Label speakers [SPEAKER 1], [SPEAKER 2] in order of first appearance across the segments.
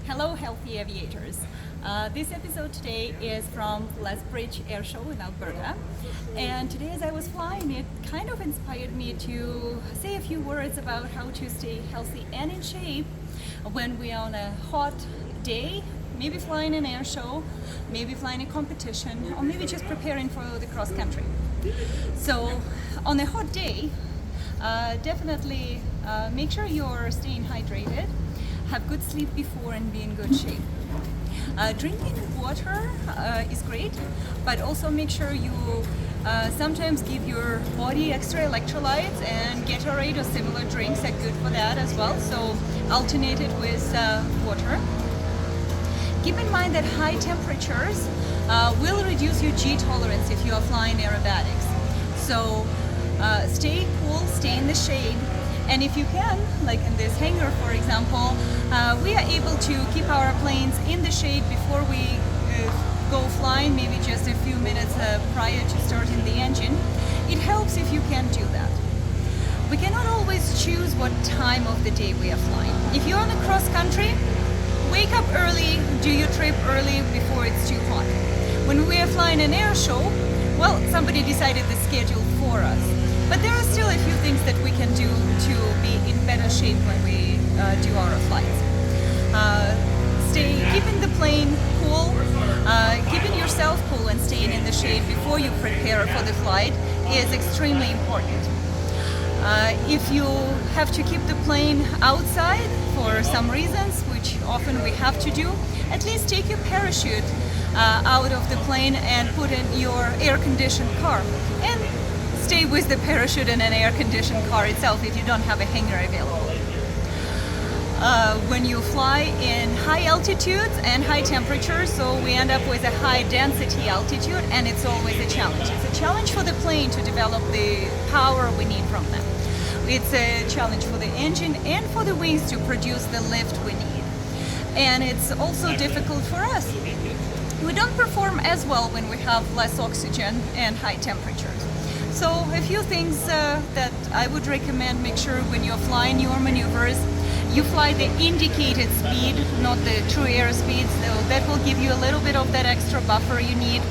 [SPEAKER 1] Hello, healthy aviators. This episode today is from Lethbridge Airshow in Alberta. And today as I was flying, it kind of inspired me to say a few words about how to stay healthy and in shape when we are on a hot day, maybe flying an air show, maybe flying a competition, or maybe just preparing for the cross country. So on a hot day, definitely make sure you're staying hydrated, have good sleep before, and be in good shape. Drinking water is great, but also make sure you sometimes give your body extra electrolytes, and Gatorade or similar drinks are good for that as well. So alternate it with water. Keep in mind that high temperatures will reduce your G tolerance if you are flying aerobatics. So stay cool, stay in the shade, and if you can, like in this hangar for example, we are able to keep our planes in the shade before we go flying, maybe just a few minutes prior to starting the engine. It helps if you can do that. We cannot always choose what time of the day we are flying. If you're on a cross country, wake up early, do your trip early before it's too hot. When we are flying an air show, well, somebody decided the schedule for us. But there are still a few things that we can do to be in better shape when we do our flights. Keeping the plane cool, keeping yourself cool and staying in the shade before you prepare for the flight is extremely important. If you have to keep the plane outside for some reasons, which often we have to do, at least take your parachute out of the plane and put in your air-conditioned car. And stay with the parachute in an air-conditioned car itself if you don't have a hangar available. When you fly in high altitudes and high temperatures, so we end up with a high density altitude, and it's always a challenge. It's a challenge for the plane to develop the power we need from them. It's a challenge for the engine and for the wings to produce the lift we need. And it's also difficult for us. We don't perform as well when we have less oxygen and high temperatures. So a few things that I would recommend: make sure when you're flying your maneuvers, you fly the indicated speed, not the true airspeed, so that will give you a little bit of that extra buffer you need.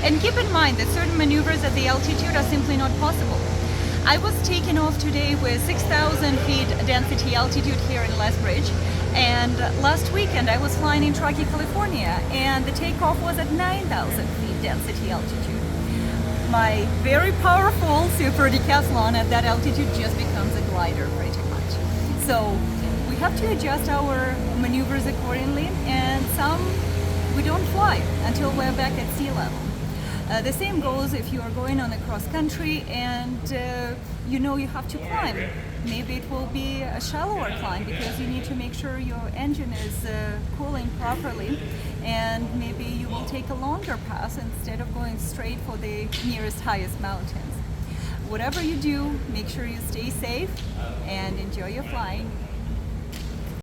[SPEAKER 1] And keep in mind that certain maneuvers at the altitude are simply not possible. I was taken off today with 6,000 feet density altitude here in Lethbridge, and last weekend I was flying in Truckee, California, and the takeoff was at 9,000 feet density altitude. My very powerful super decathlon at that altitude just becomes a glider pretty much. So we have to adjust our maneuvers accordingly, and some we don't fly until we're back at sea level. The same goes if you are going on a cross country and you know you have to climb. Maybe it will be a shallower climb because you need to make sure your engine is cooling properly, and maybe you will take a longer pass instead of going straight for the nearest highest mountains. Whatever you do, make sure you stay safe and enjoy your flying.